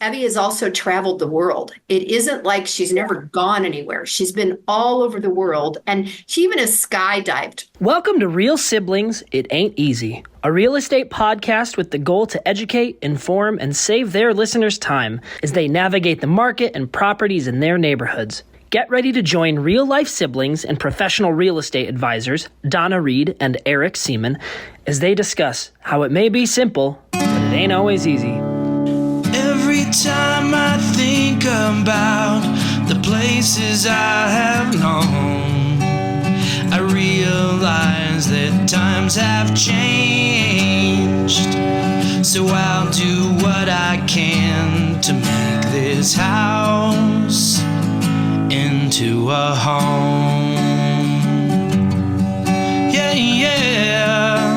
Abby has also traveled the world. It isn't like she's never gone anywhere. She's been all over the world, and she even has skydived. Welcome to Real Siblings, It Ain't Easy, a real estate podcast with the goal to educate, inform, and save their listeners time as they navigate the market and properties in their neighborhoods. Get ready to join real-life siblings and professional real estate advisors, Donna Reed and Eric Seemann, as they discuss how it may be simple, but it ain't always easy. Every time I think about the places I have known, I realize that times have changed. So I'll do what I can to make this house into a home. Yeah, yeah.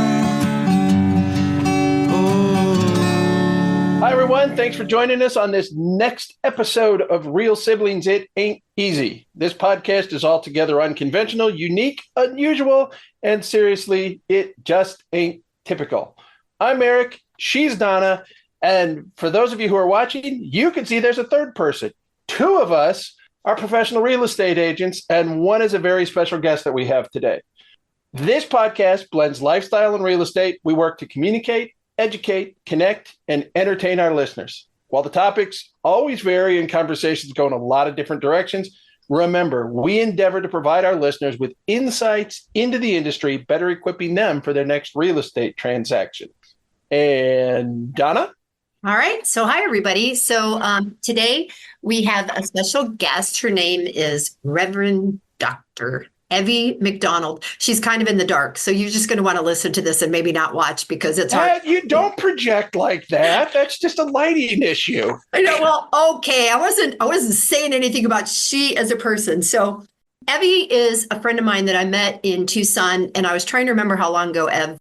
Hi, everyone. Thanks for joining us on this next episode of Real Siblings, It Ain't Easy. This podcast is altogether unconventional, unique, unusual, and seriously, it just ain't typical. I'm Eric. She's Donna. And for those of you who are watching, you can see there's a third person. Two of us are professional real estate agents, and one is a very special guest that we have today. This podcast blends lifestyle and real estate. We work to communicate, educate, connect, and entertain our listeners. While the topics always vary and conversations go in a lot of different directions, remember, we endeavor to provide our listeners with insights into the industry, better equipping them for their next real estate transaction. And Donna? All right. So, hi, everybody. So today we have a special guest. Her name is Reverend Dr. Evie McDonald. She's kind of in the dark, so you're just going to want to listen to this and maybe not watch because it's hard. You don't project like that. That's just a lighting issue. I know. Well, okay. I wasn't saying anything about she as a person. So Evie is a friend of mine that I met in Tucson, and I was trying to remember how long ago, Ev,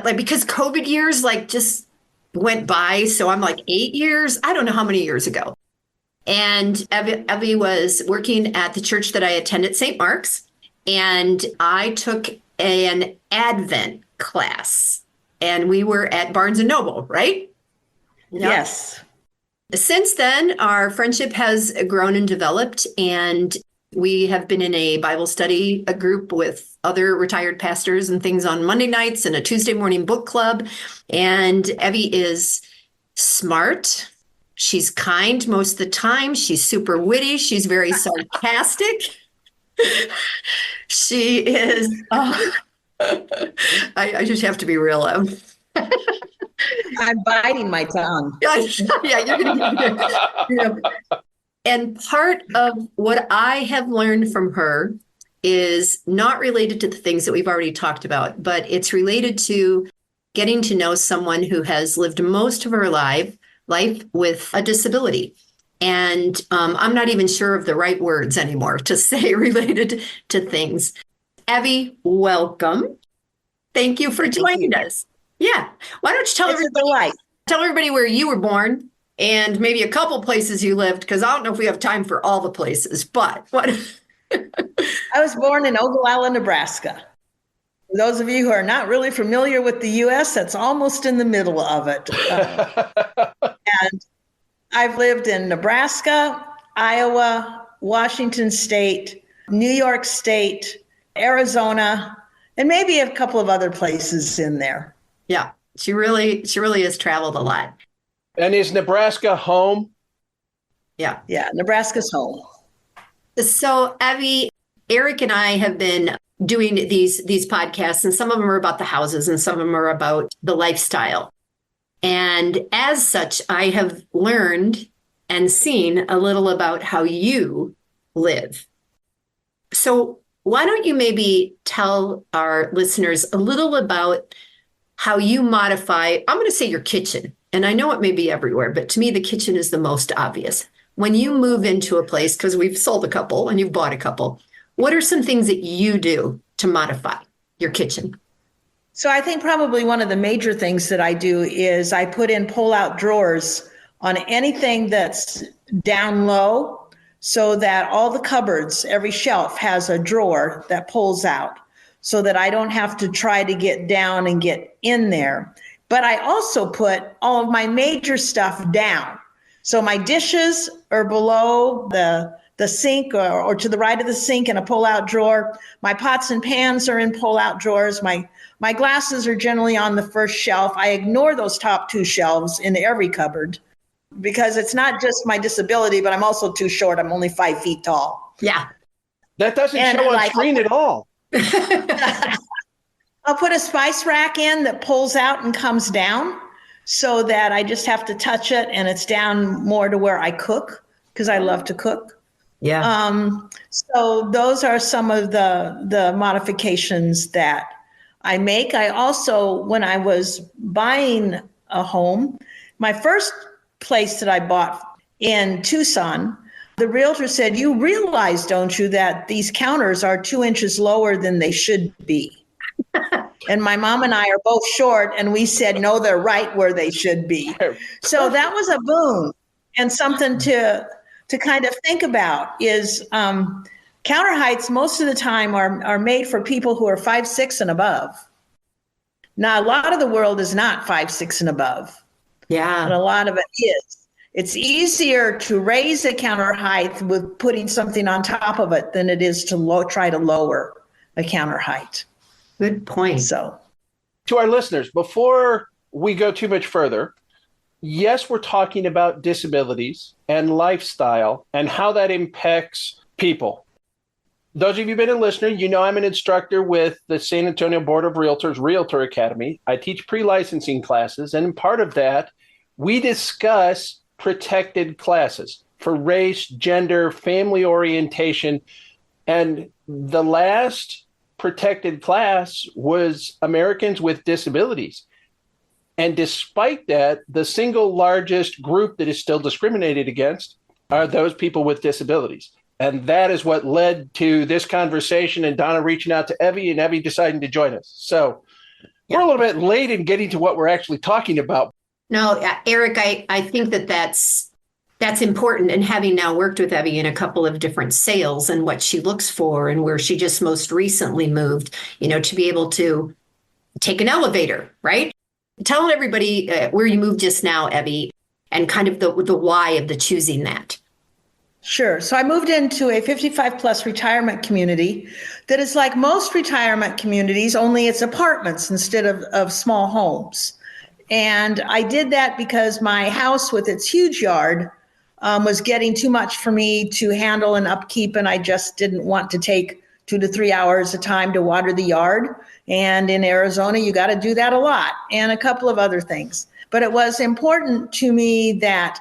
like because COVID years just went by. So I'm like 8 years. I don't know how many years ago. And Evie was working at the church that I attended, St. Mark's. And I took an Advent class, and we were at Barnes & Noble, right? Yep. Yes. Since then, our friendship has grown and developed, and we have been in a Bible study, a group with other retired pastors and things on Monday nights, and a Tuesday morning book club. And Evie is smart. She's kind most of the time. She's super witty. She's very sarcastic. She is, I just have to be real. I'm biting my tongue. Yeah, you're gonna. And part of what I have learned from her is not related to the things that we've already talked about, but it's related to getting to know someone who has lived most of her life with a disability. And I'm not even sure of the right words anymore to say related to things. Evie, welcome. Thank you for joining us. Yeah. Why don't you tell everybody where you were born and maybe a couple places you lived, because I don't know if we have time for all the places, but what? I was born in Ogallala, Nebraska. For those of you who are not really familiar with the U.S., that's almost in the middle of it. And I've lived in Nebraska, Iowa, Washington State, New York State, Arizona, and maybe a couple of other places in there. Yeah, she really has traveled a lot. And is Nebraska home? Yeah. Yeah, Nebraska's home. So, Evie, Eric and I have been doing these podcasts, and some of them are about the houses and some of them are about the lifestyle. And as such, I have learned and seen a little about how you live. So why don't you maybe tell our listeners a little about how you modify, I'm going to say your kitchen. And I know it may be everywhere, but to me, the kitchen is the most obvious. When you move into a place, because we've sold a couple and you've bought a couple, what are some things that you do to modify your kitchen? So I think probably one of the major things that I do is I put in pull-out drawers on anything that's down low so that all the cupboards, every shelf has a drawer that pulls out so that I don't have to try to get down and get in there. But I also put all of my major stuff down So my dishes are below the sink or to the right of the sink in a pull-out drawer. My pots and pans are in pull-out drawers. My glasses are generally on the first shelf. I ignore those top two shelves in every cupboard because it's not just my disability, but I'm also too short. I'm only 5 feet tall. Yeah. That doesn't show on screen at all. I'll put a spice rack in that pulls out and comes down so that I just have to touch it and it's down more to where I cook because I love to cook. Yeah. So those are some of the modifications that I make. I also, when I was buying a home, my first place that I bought in Tucson, the realtor said, "You realize, don't you, that these counters are 2 inches lower than they should be?" And my mom and I are both short, and we said, "No, they're right where they should be." So that was a boon and something to kind of think about is counter heights most of the time are made for people who are 5'6" and above. Now, a lot of the world is not 5'6" and above. Yeah. And a lot of it is. It's easier to raise a counter height with putting something on top of it than it is to try to lower a counter height. Good point. So, to our listeners, before we go too much further, yes, we're talking about disabilities and lifestyle and how that impacts people. Those of you who've been a listener, you know I'm an instructor with the San Antonio Board of Realtors Realtor Academy. I teach pre-licensing classes, and part of that, we discuss protected classes for race, gender, family orientation. And the last protected class was Americans with disabilities. And despite that, the single largest group that is still discriminated against are those people with disabilities. And that is what led to this conversation and Donna reaching out to Evie and Evie deciding to join us. So we're a little bit late in getting to what we're actually talking about. No, Eric, I think that's important. And having now worked with Evie in a couple of different sales and what she looks for and where she just most recently moved, to be able to take an elevator, right? Tell everybody where you moved just now, Evie, and kind of the why of the choosing that. Sure. So I moved into a 55 plus retirement community that is like most retirement communities, only it's apartments instead of small homes. And I did that because my house with its huge yard was getting too much for me to handle and upkeep. And I just didn't want to take 2 to 3 hours of time to water the yard. And in Arizona, you got to do that a lot and a couple of other things. But it was important to me that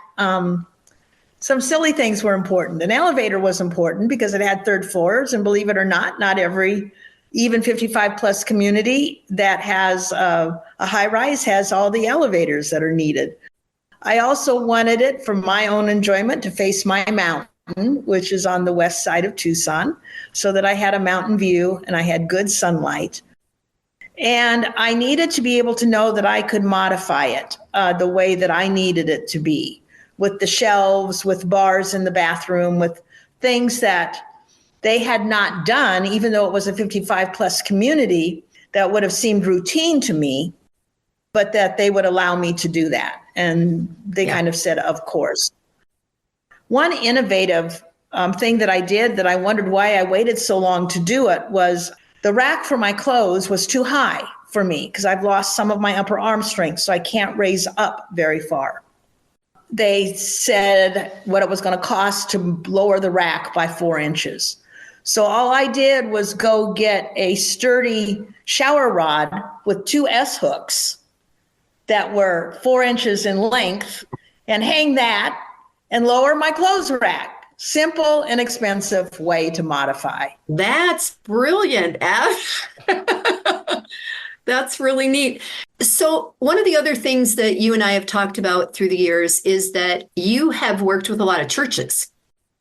some silly things were important. An elevator was important because it had third floors. And believe it or not every even 55 plus community that has a high rise has all the elevators that are needed. I also wanted it for my own enjoyment to face my mountain, which is on the west side of Tucson, so that I had a mountain view and I had good sunlight. And I needed to be able to know that I could modify it the way that I needed it to be, with the shelves, with bars in the bathroom, with things that they had not done, even though it was a 55 plus community, that would have seemed routine to me, but that they would allow me to do that. And they kind of said, of course. One innovative thing that I did that I wondered why I waited so long to do it was the rack for my clothes was too high for me because I've lost some of my upper arm strength, so I can't raise up very far. They said what it was going to cost to lower the rack by 4 inches. So all I did was go get a sturdy shower rod with 2 S hooks that were 4 inches in length and hang that and lower my clothes rack. Simple, inexpensive way to modify. That's brilliant, Ev. That's really neat. So one of the other things that you and I have talked about through the years is that you have worked with a lot of churches.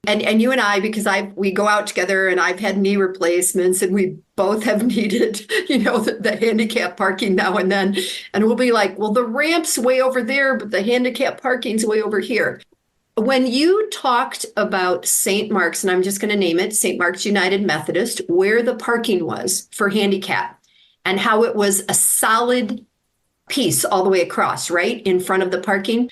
And you and I, because we go out together and I've had knee replacements and we both have needed, the handicap parking now and then. And we'll be like, well, the ramp's way over there, but the handicap parking's way over here. When you talked about St. Mark's, and I'm just going to name it, St. Mark's United Methodist, where the parking was for handicap and how it was a solid piece all the way across, right, in front of the parking.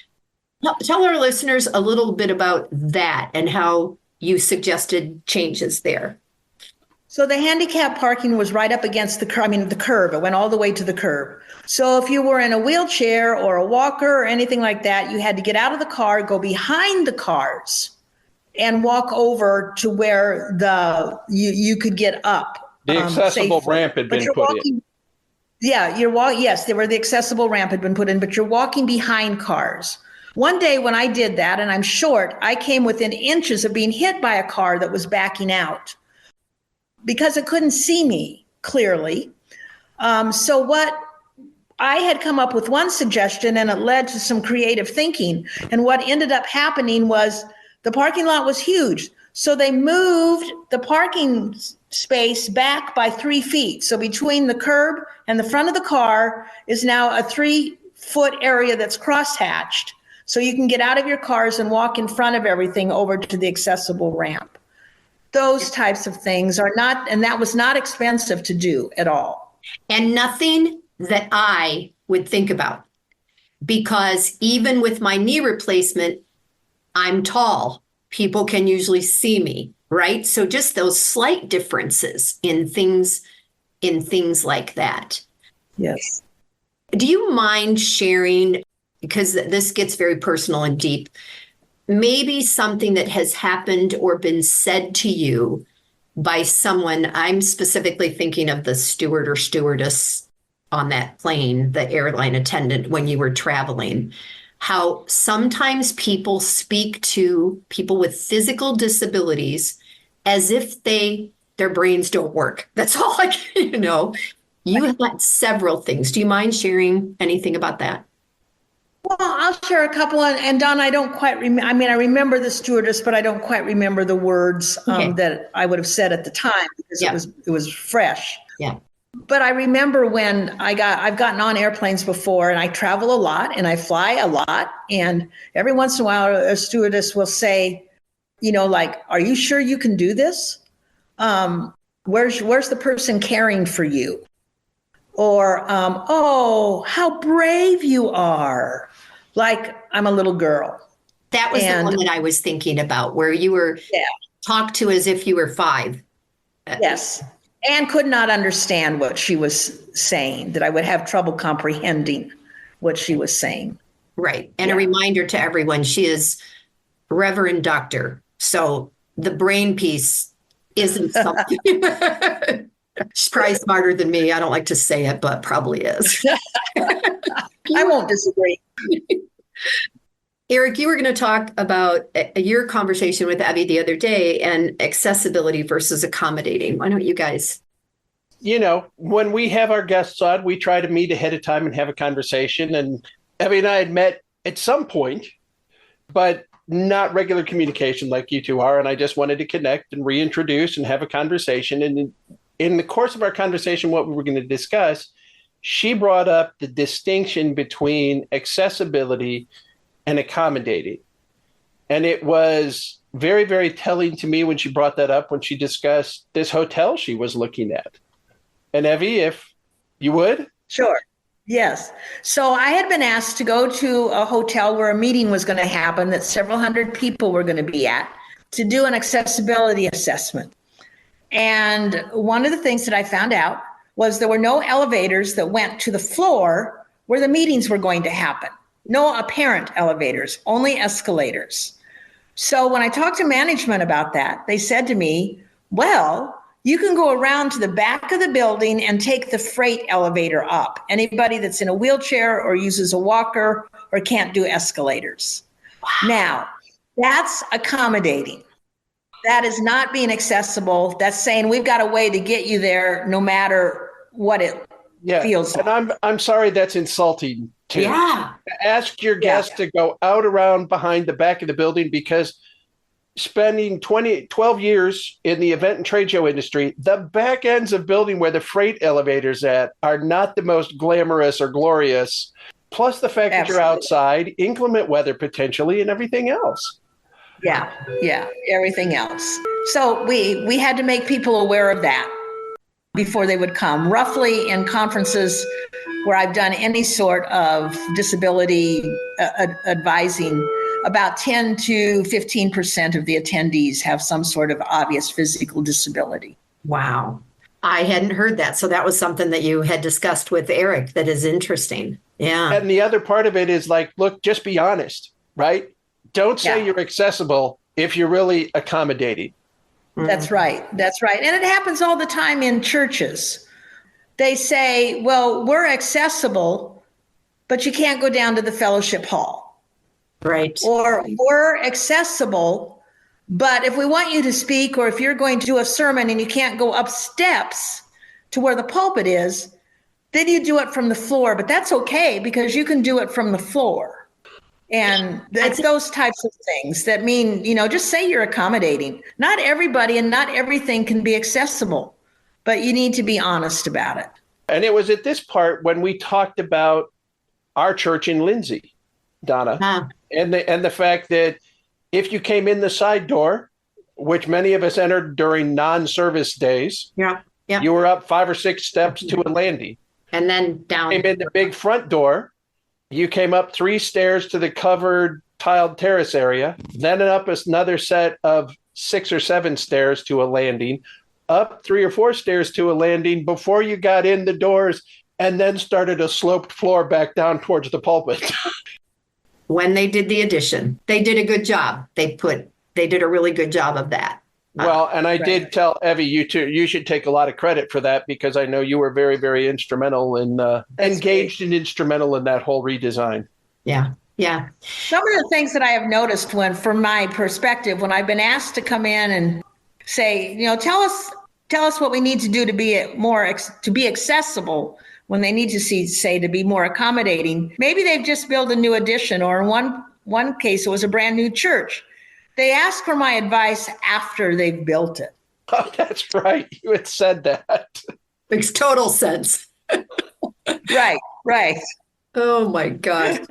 Tell our listeners a little bit about that and how you suggested changes there. So the handicap parking was right up against the curb. It went all the way to the curb. So if you were in a wheelchair or a walker or anything like that, you had to get out of the car, go behind the cars, and walk over to where you could get up. The accessible safely. ramp had been put in. Yeah, yes, they were the accessible ramp had been put in, but you're walking behind cars. One day when I did that, and I'm short, I came within inches of being hit by a car that was backing out because it couldn't see me clearly. So what I had come up with one suggestion, and it led to some creative thinking. And what ended up happening was the parking lot was huge. So they moved the parking space back by 3 feet. So between the curb and the front of the car is now a 3-foot area that's crosshatched. So you can get out of your cars and walk in front of everything over to the accessible ramp. Those types of things are not, and that was not expensive to do at all. And nothing that I would think about, because even with my knee replacement, I'm tall. People can usually see me, right? So just those slight differences in things like that. Yes. Do you mind sharing, because this gets very personal and deep, maybe something that has happened or been said to you by someone? I'm specifically thinking of the steward or stewardess on that plane, the airline attendant when you were traveling, how sometimes people speak to people with physical disabilities as if their brains don't work. That's all I can, You have got several things. Do you mind sharing anything about that? Well, I'll share a couple. And Donna, I don't quite remember. I mean, I remember the stewardess, but I don't quite remember the words that I would have said at the time because it was fresh. Yeah. But I remember when I've gotten on airplanes before, and I travel a lot and I fly a lot. And every once in a while, a stewardess will say, like, "Are you sure you can do this? Where's the person caring for you?" Or, "Oh, how brave you are." Like I'm a little girl. That was the one that I was thinking about, where you were talked to as if you were 5. Yes. And could not understand what she was saying, that I would have trouble comprehending what she was saying. Right. And a reminder to everyone, she is Reverend Doctor. So the brain piece isn't something. She's probably smarter than me. I don't like to say it, but probably is. I won't disagree. Eric, you were going to talk about your conversation with Abby the other day and accessibility versus accommodating. Why don't you guys? When we have our guests on, we try to meet ahead of time and have a conversation. And Abby and I had met at some point, but not regular communication like you two are. And I just wanted to connect and reintroduce and have a conversation. And in the course of our conversation, what we were going to discuss, she brought up the distinction between accessibility and accommodating. And it was very, very telling to me when she brought that up, when she discussed this hotel she was looking at. And Evie, if you would? Sure. Yes. So I had been asked to go to a hotel where a meeting was going to happen that several hundred people were going to be at to do an accessibility assessment. And one of the things that I found out was there were no elevators that went to the floor where the meetings were going to happen. No apparent elevators, only escalators. So when I talked to management about that, they said to me, well, you can go around to the back of the building and take the freight elevator up. Anybody that's in a wheelchair or uses a walker or can't do escalators. Wow. Now, that's accommodating. That is not being accessible. That's saying we've got a way to get you there no matter what it feels like. And I'm sorry that's insulting too. Yeah. Ask your guests to go out around behind the back of the building, because spending 12 years in the event and trade show industry, the back ends of building where the freight elevators are not the most glamorous or glorious. Plus the fact that you're outside, inclement weather potentially, and everything else. Yeah, everything else. So we had to make people aware of that. before they would come. Roughly in conferences where I've done any sort of disability advising, about 10 to 15% of the attendees have some sort of obvious physical disability. Wow. I hadn't heard that. So that was something that you had discussed with Eric that is interesting. Yeah. And the other part of it is like, look, just be honest, right? Don't say you're accessible if you're really accommodating. That's right. That's right. And it happens all the time in churches. They say, well, we're accessible, but you can't go down to the fellowship hall. Right. Or we're accessible, but if we want you to speak, or if you're going to do a sermon and you can't go up steps to where the pulpit is, then you do it from the floor. But that's okay because you can do it from the floor. And it's those types of things that mean, just say you're accommodating. Not everybody and not everything can be accessible, but you need to be honest about it. And it was at this part when we talked about our church in Lindsey, Donna, and the fact that if you came in the side door, which many of us entered during non-service days, you were up 5 or 6 steps to a landing. And then down. Came in the big front door. You came up 3 stairs to the covered tiled terrace area, then up another set of 6 or 7 stairs to a landing, up 3 or 4 stairs to a landing before you got in the doors, and then started a sloped floor back down towards the pulpit. When they did the addition, they did a good job. They did a really good job of that. Well, and I did tell Evie, you should take a lot of credit for that because I know you were very, very instrumental and engaged and instrumental in that whole redesign. Yeah. Yeah. Some of the things that I have noticed from my perspective, when I've been asked to come in and say, tell us what we need to do to be accessible, when they need to say to be more accommodating. Maybe they've just built a new addition, or in one case, it was a brand new church. They ask for my advice after they've built it. Oh, that's right. You had said that. Makes total sense. Right. Oh my God.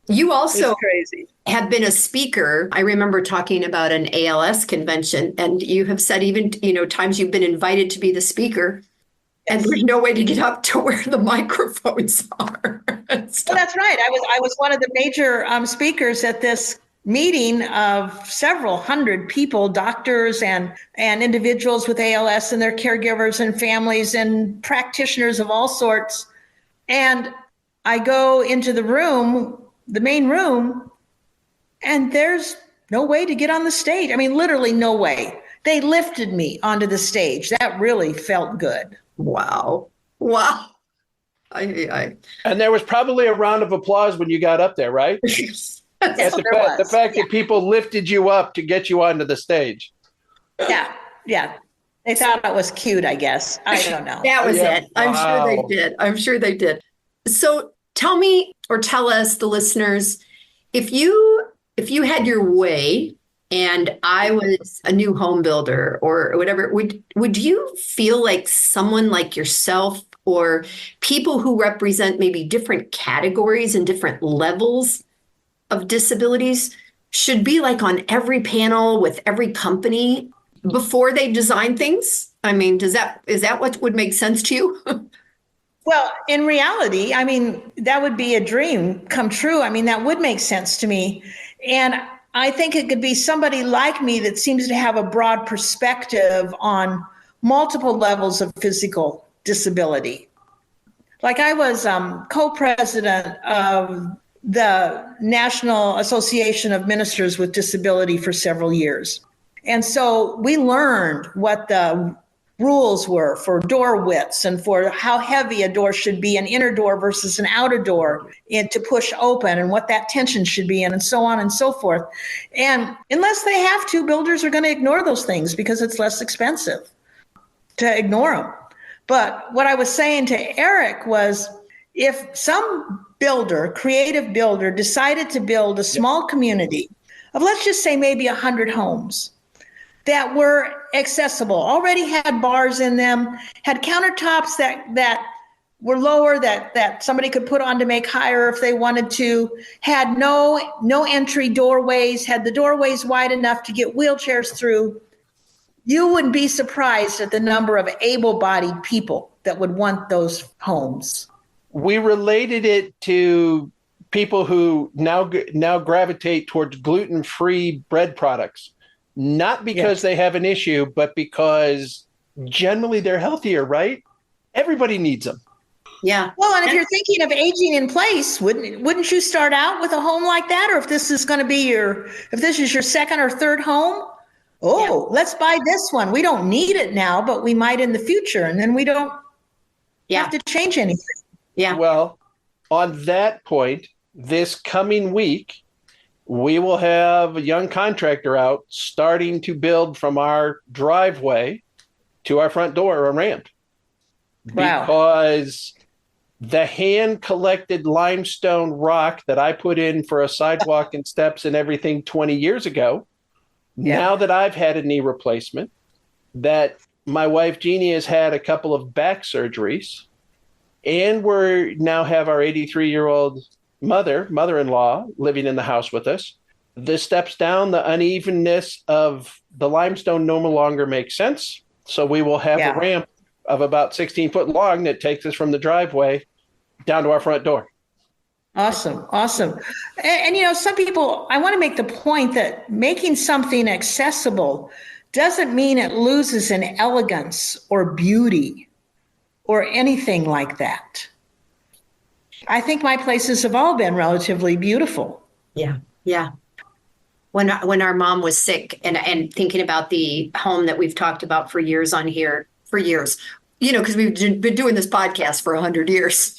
You also crazy. Have been a speaker. I remember talking about an ALS convention, and you have said even, times you've been invited to be the speaker. And there's no way to get up to where the microphones are. Well, that's right. I was one of the major speakers at this meeting of several hundred people, doctors and individuals with ALS and their caregivers and families and practitioners of all sorts. And I go into the main room, and there's no way to get on the stage. I mean, literally no way. They lifted me onto the stage. That really felt good. Wow. And there was probably a round of applause when you got up there, right? The fact that people lifted you up to get you onto the stage. Yeah. They thought it was cute, I guess. I don't know. That was it. I'm sure they did. So tell me, or tell us, the listeners, if you had your way and I was a new home builder or whatever, would you feel like someone like yourself or people who represent maybe different categories and different levels of disabilities should be like on every panel with every company before they design things? I mean, is that what would make sense to you? Well, in reality, I mean, that would be a dream come true. I mean, that would make sense to me. And I think it could be somebody like me that seems to have a broad perspective on multiple levels of physical disability. Like I was co-president of the National Association of Ministers with Disability for several years. And so we learned what the rules were for door widths and for how heavy a door should be, an inner door versus an outer door, and to push open, and what that tension should be in, and so on and so forth. And unless they have to, builders are going to ignore those things because it's less expensive to ignore them. But what I was saying to Eric was, if some creative builder decided to build a small community of, let's just say, maybe 100 homes that were accessible, already had bars in them, had countertops that were lower, that somebody could put on to make higher if they wanted to, had no entry doorways, had the doorways wide enough to get wheelchairs through, you wouldn't be surprised at the number of able-bodied people that would want those homes. We related it to people who now gravitate towards gluten-free bread products, not because they have an issue, but because generally they're healthier, right? Everybody needs them. Yeah. Well, and if you're thinking of aging in place, wouldn't you start out with a home like that? Or if this is going to be if this is your second or third home, let's buy this one. We don't need it now, but we might in the future. And then we don't have to change anything. Yeah. Well, on that point, this coming week, we will have a young contractor out starting to build from our driveway to our front door a ramp. Wow. Because the hand-collected limestone rock that I put in for a sidewalk and steps and everything 20 years ago, now that I've had a knee replacement, that my wife Jeannie has had a couple of back surgeries, and we now have our 83-year-old mother-in-law living in the house with us, the steps down, the unevenness of the limestone no longer makes sense. So we will have a ramp of about 16 foot long that takes us from the driveway down to our front door. Awesome. And some people, I want to make the point that making something accessible doesn't mean it loses in elegance or beauty or anything like that. I think my places have all been relatively beautiful. Yeah. When our mom was sick, and thinking about the home that we've talked about for years on here, because we've been doing this podcast for 100 years.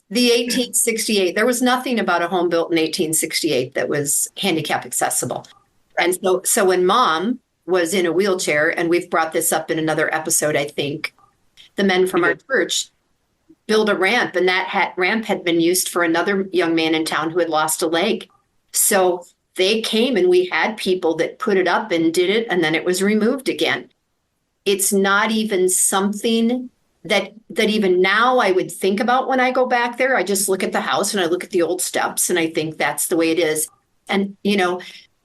The 1868, there was nothing about a home built in 1868 that was handicap accessible. And so when Mom was in a wheelchair, and we've brought this up in another episode, I think, the men from our church built a ramp, and that ramp had been used for another young man in town who had lost a leg. So they came, and we had people that put it up and did it, and then it was removed again. It's not even something that even now I would think about when I go back there. I just look at the house and I look at the old steps, and I think that's the way it is. And,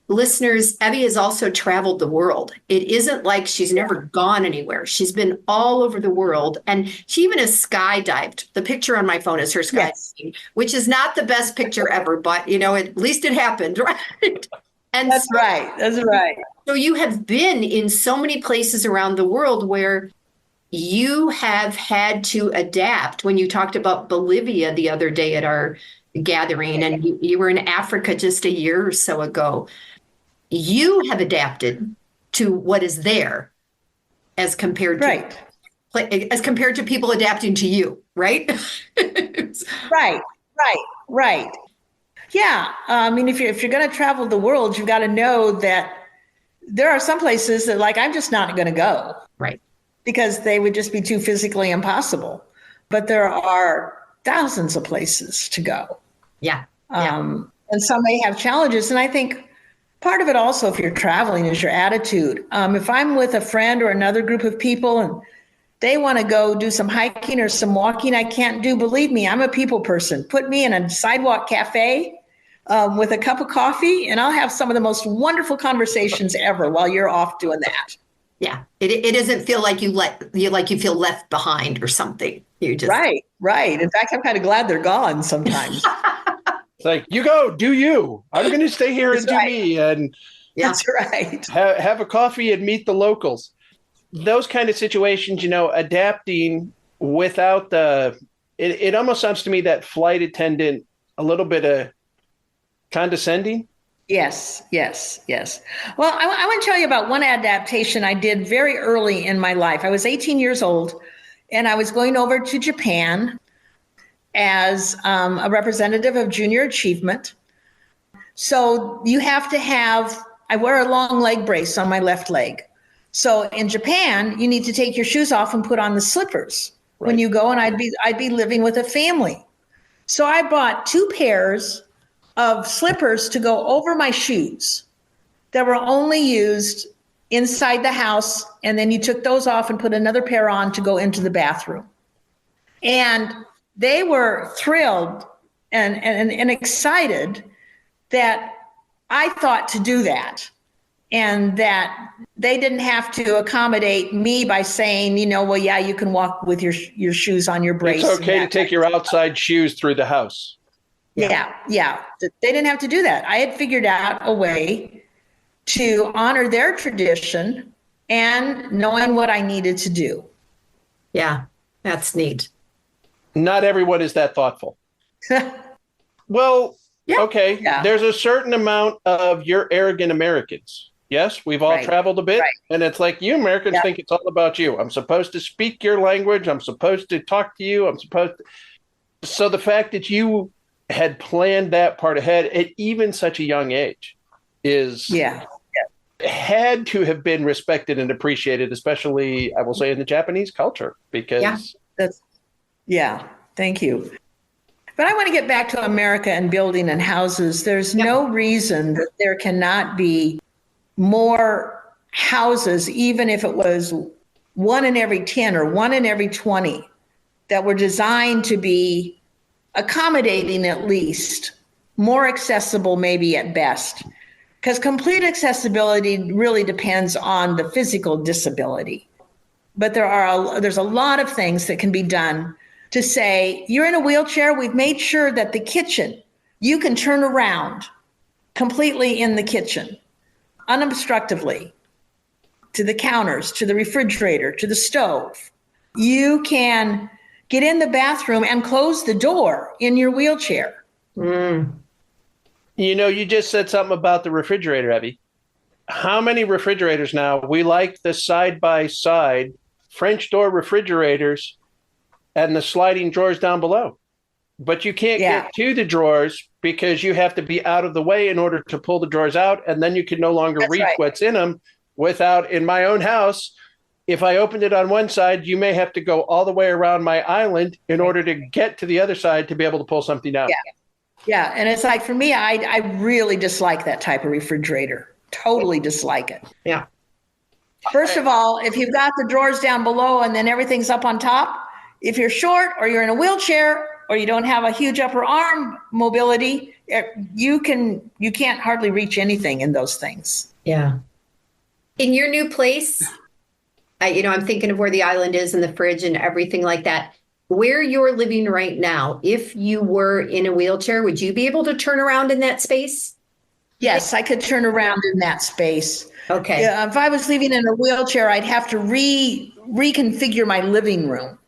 listeners, Evie has also traveled the world. It isn't like she's never gone anywhere. She's been all over the world, and she even has skydived. The picture on my phone is her skydiving, which is not the best picture ever, but, at least it happened, right? And That's right. So you have been in so many places around the world where you have had to adapt. When you talked about Bolivia the other day at our gathering, and you were in Africa just a year or so ago, you have adapted to what is there as compared to people adapting to you, right? Right. Yeah. If you're going to travel the world, you've got to know that there are some places that, I'm just not going to go. Right. Because they would just be too physically impossible. But there are thousands of places to go. Yeah. And some may have challenges. And I think part of it also, if you're traveling, is your attitude. If I'm with a friend or another group of people and they want to go do some hiking or some walking I can't do, believe me, I'm a people person. Put me in a sidewalk cafe with a cup of coffee, and I'll have some of the most wonderful conversations ever while you're off doing that. Yeah, it doesn't feel like you feel left behind or something. You just right. In fact, I'm kind of glad they're gone sometimes. It's like, you go, do you? I'm going to stay here and do me, and that's right. Have a coffee and meet the locals. Those kind of situations, adapting without it almost sounds to me that flight attendant a little bit of condescending. Yes. Well, I want to tell you about one adaptation I did very early in my life. I was 18 years old, and I was going over to Japan as a representative of junior achievement. So you have to I wear a long leg brace on my left leg. So in Japan, you need to take your shoes off and put on the slippers when you go, and I'd be living with a family. So I bought 2 pairs of slippers to go over my shoes that were only used inside the house. And then you took those off and put another pair on to go into the bathroom. And they were thrilled and excited that I thought to do that. and that they didn't have to accommodate me by saying, well, yeah, you can walk with your shoes on your brace. It's okay to take your outside shoes through the house. Yeah. They didn't have to do that. I had figured out a way to honor their tradition and knowing what I needed to do. Yeah, that's neat. Not everyone is that thoughtful. Well, Yeah. Okay. Yeah. There's a certain amount of you're arrogant Americans. Yes, we've all Right. traveled a bit. Right. And it's like you Americans Yep. think it's all about you. I'm supposed to speak your language. I'm supposed to talk to you. So the fact that you had planned that part ahead at even such a young age is had to have been respected and appreciated, especially, I will say, in the Japanese culture, because Thank you. But I want to get back to America and building and houses. There's no reason that there cannot be more houses, even if it was 1 in every 10 or 1 in every 20, that were designed to be accommodating, at least more accessible, maybe at best. Because complete accessibility really depends on the physical disability. But there's a lot of things that can be done to say, you're in a wheelchair, we've made sure that the kitchen, you can turn around completely in the kitchen, unobstructively, to the counters, to the refrigerator, to the stove. You can get in the bathroom and close the door in your wheelchair. Mm. You just said something about the refrigerator, Evie. How many refrigerators now? We like the side-by-side French door refrigerators and the sliding drawers down below. But you can't get to the drawers because you have to be out of the way in order to pull the drawers out, and then you can no longer reach what's in them without, in my own house, if I opened it on one side, you may have to go all the way around my island in order to get to the other side to be able to pull something out. Yeah, and it's like, for me, I really dislike that type of refrigerator. Totally dislike it. Yeah. First of all, if you've got the drawers down below and then everything's up on top, if you're short or you're in a wheelchair or you don't have a huge upper arm mobility, you can't hardly reach anything in those things. Yeah. In your new place, I'm thinking of where the island is and the fridge and everything like that. Where you're living right now, if you were in a wheelchair, would you be able to turn around in that space? Yes, I could turn around in that space. Okay. Yeah, if I was living in a wheelchair, I'd have to reconfigure my living room.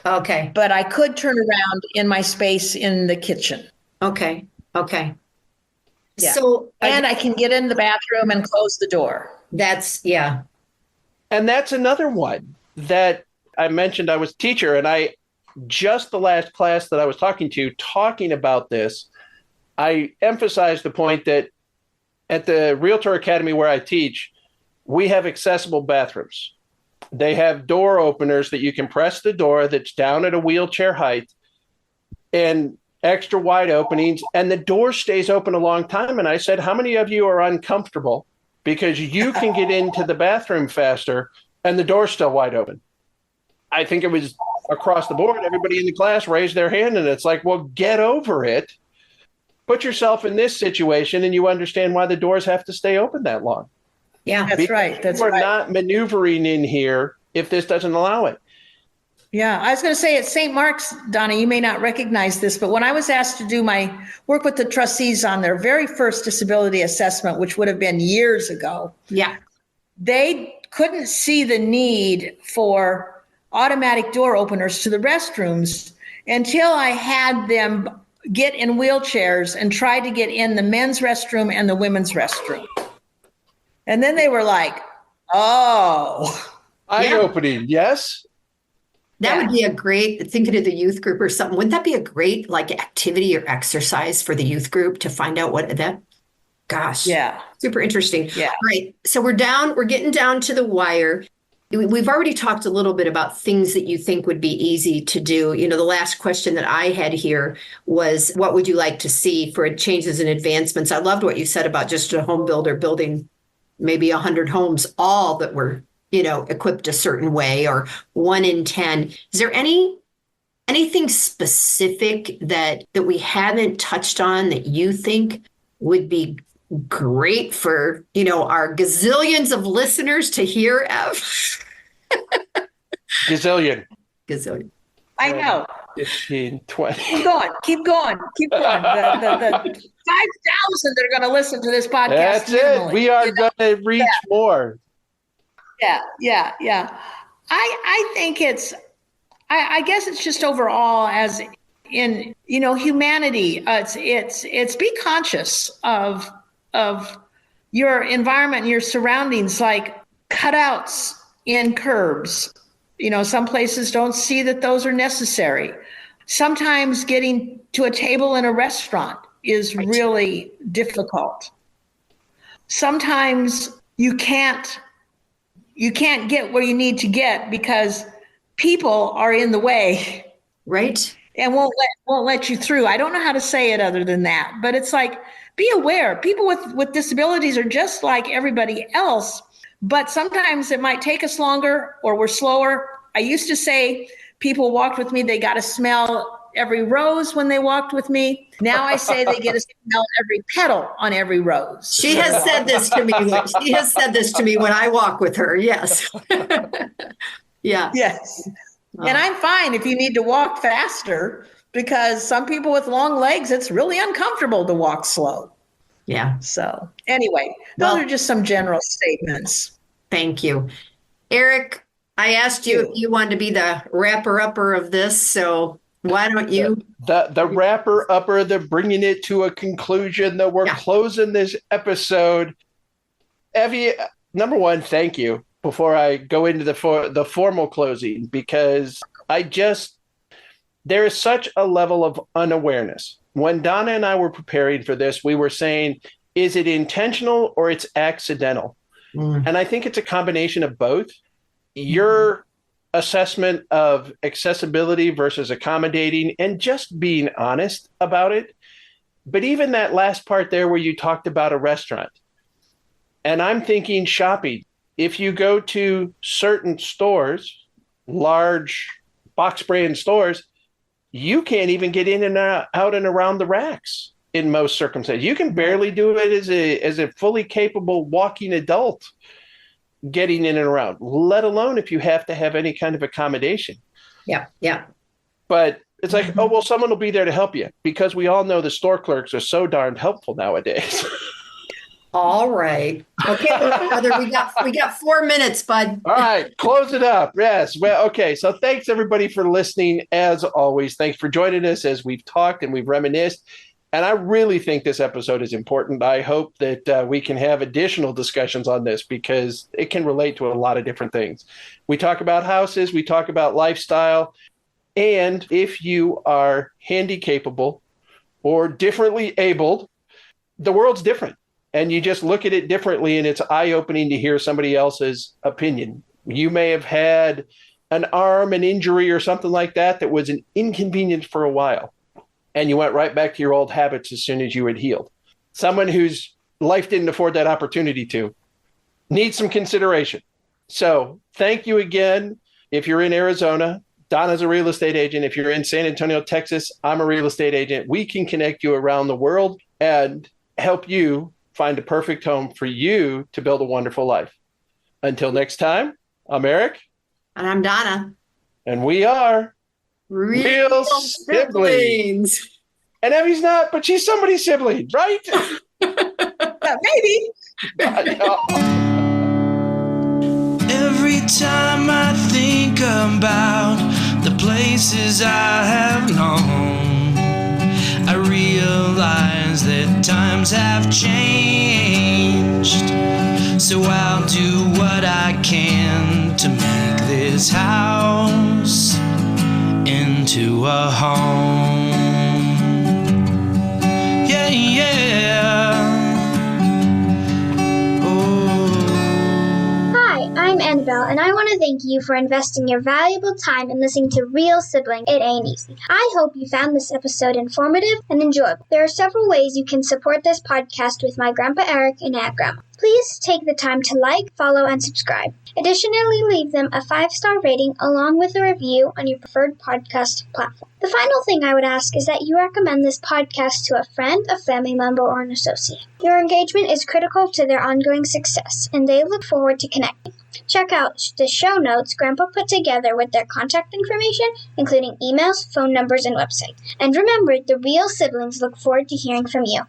Okay. But I could turn around in my space in the kitchen. Okay. Yeah. So, and I can get in the bathroom and close the door. And that's another one that I mentioned. I was a teacher, and just the last class that I was talking about this, I emphasized the point that at the Realtor Academy where I teach, we have accessible bathrooms. They have door openers that you can press the door that's down at a wheelchair height and extra wide openings, and the door stays open a long time. And I said, how many of you are uncomfortable because you can get into the bathroom faster and the door's still wide open? I think it was across the board. Everybody in the class raised their hand, and it's like, well, get over it. Put yourself in this situation and you understand why the doors have to stay open that long. Yeah, that's right. We're not maneuvering in here if this doesn't allow it. Yeah, I was going to say at St. Mark's, Donna, you may not recognize this, but when I was asked to do my work with the trustees on their very first disability assessment, which would have been years ago, they couldn't see the need for automatic door openers to the restrooms until I had them get in wheelchairs and try to get in the men's restroom and the women's restroom. And then they were like, oh. Eye-opening, yes? That would be a great, thinking of the youth group or something, wouldn't that be a great activity or exercise for the youth group to find out what that, gosh. Yeah. Super interesting. Yeah. All right. So we're getting down to the wire. We've already talked a little bit about things that you think would be easy to do. The last question that I had here was, what would you like to see for changes and advancements? I loved what you said about just a home builder building maybe 100 homes, all that were, equipped a certain way, or 1 in 10. Is there anything specific that we haven't touched on that you think would be great for, our gazillions of listeners to hear, Ev. Gazillion. Gazillion. I know. 15, 20. Keep going. The 5,000 that are going to listen to this podcast. That's minimally, it. We are going to reach more. Yeah. I think I guess it's just overall as in, humanity, it's be conscious of your environment and your surroundings, like cutouts in curbs. Some places don't see that those are necessary. Sometimes getting to a table in a restaurant is really difficult. Sometimes you can't get where you need to get because people are in the way. Right. And won't let you through. I don't know how to say it other than that, but it's like, be aware. People with disabilities are just like everybody else, but sometimes it might take us longer or we're slower. I used to say people walked with me, they got to smell every rose when they walked with me. Now I say they get to smell every petal on every rose. She has said this to me. She has said this to me when I walk with her. Yes. Yeah. Yes. And I'm fine if you need to walk faster, because some people with long legs, it's really uncomfortable to walk slow. Yeah. So anyway, those are just some general statements. Thank you. Eric, I asked you if you wanted to be the wrapper-upper of this, so why don't you? The wrapper-upper, they're bringing it to a conclusion, that we're closing this episode. Evie, number one, thank you before I go into the formal closing, because there is such a level of unawareness. When Donna and I were preparing for this, we were saying, is it intentional or it's accidental? And I think it's a combination of both. Your assessment of accessibility versus accommodating and just being honest about it. But even that last part there where you talked about a restaurant, and I'm thinking shopping. If you go to certain stores, large box brand stores, you can't even get in and out and around the racks in most circumstances. You can barely do it as a fully capable walking adult getting in and around, let alone if you have to have any kind of accommodation. Yeah. But it's like, oh, well, someone will be there to help you, because we all know the store clerks are so darn helpful nowadays. All right. Okay, brother, we got 4 minutes, bud. All right, close it up. Yes. Well, okay. So thanks everybody for listening. As always, thanks for joining us as we've talked and we've reminisced. And I really think this episode is important. I hope that we can have additional discussions on this, because it can relate to a lot of different things. We talk about houses, we talk about lifestyle, and if you are handy capable or differently abled, the world's different. And you just look at it differently, and it's eye-opening to hear somebody else's opinion. You may have had an arm, an injury, or something like that was an inconvenience for a while, and you went right back to your old habits as soon as you had healed. Someone whose life didn't afford that opportunity to needs some consideration. So thank you again. If you're in Arizona, Donna's a real estate agent. If you're in San Antonio, Texas, I'm a real estate agent. We can connect you around the world and help you find a perfect home for you to build a wonderful life. Until next time, I'm Eric. And I'm Donna. And we are Real Siblings. And Emmy's not, but she's somebody's sibling, right? Maybe. Every time I think about the places I have known, I realize that times have changed. So I'll do what I can to make this house into a home. Yeah. Oh. Hi, I'm Annabelle. Michelle, and I want to thank you for investing your valuable time in listening to Real Siblings. It Ain't Easy. I hope you found this episode informative and enjoyable. There are several ways you can support this podcast with my Grandpa Eric and Aunt Grandma. Please take the time to like, follow, and subscribe. Additionally, leave them a 5-star rating along with a review on your preferred podcast platform. The final thing I would ask is that you recommend this podcast to a friend, a family member, or an associate. Your engagement is critical to their ongoing success, and they look forward to connecting. Check out the show notes Grandpa put together with their contact information, including emails, phone numbers, and website. And remember, the Real Siblings look forward to hearing from you.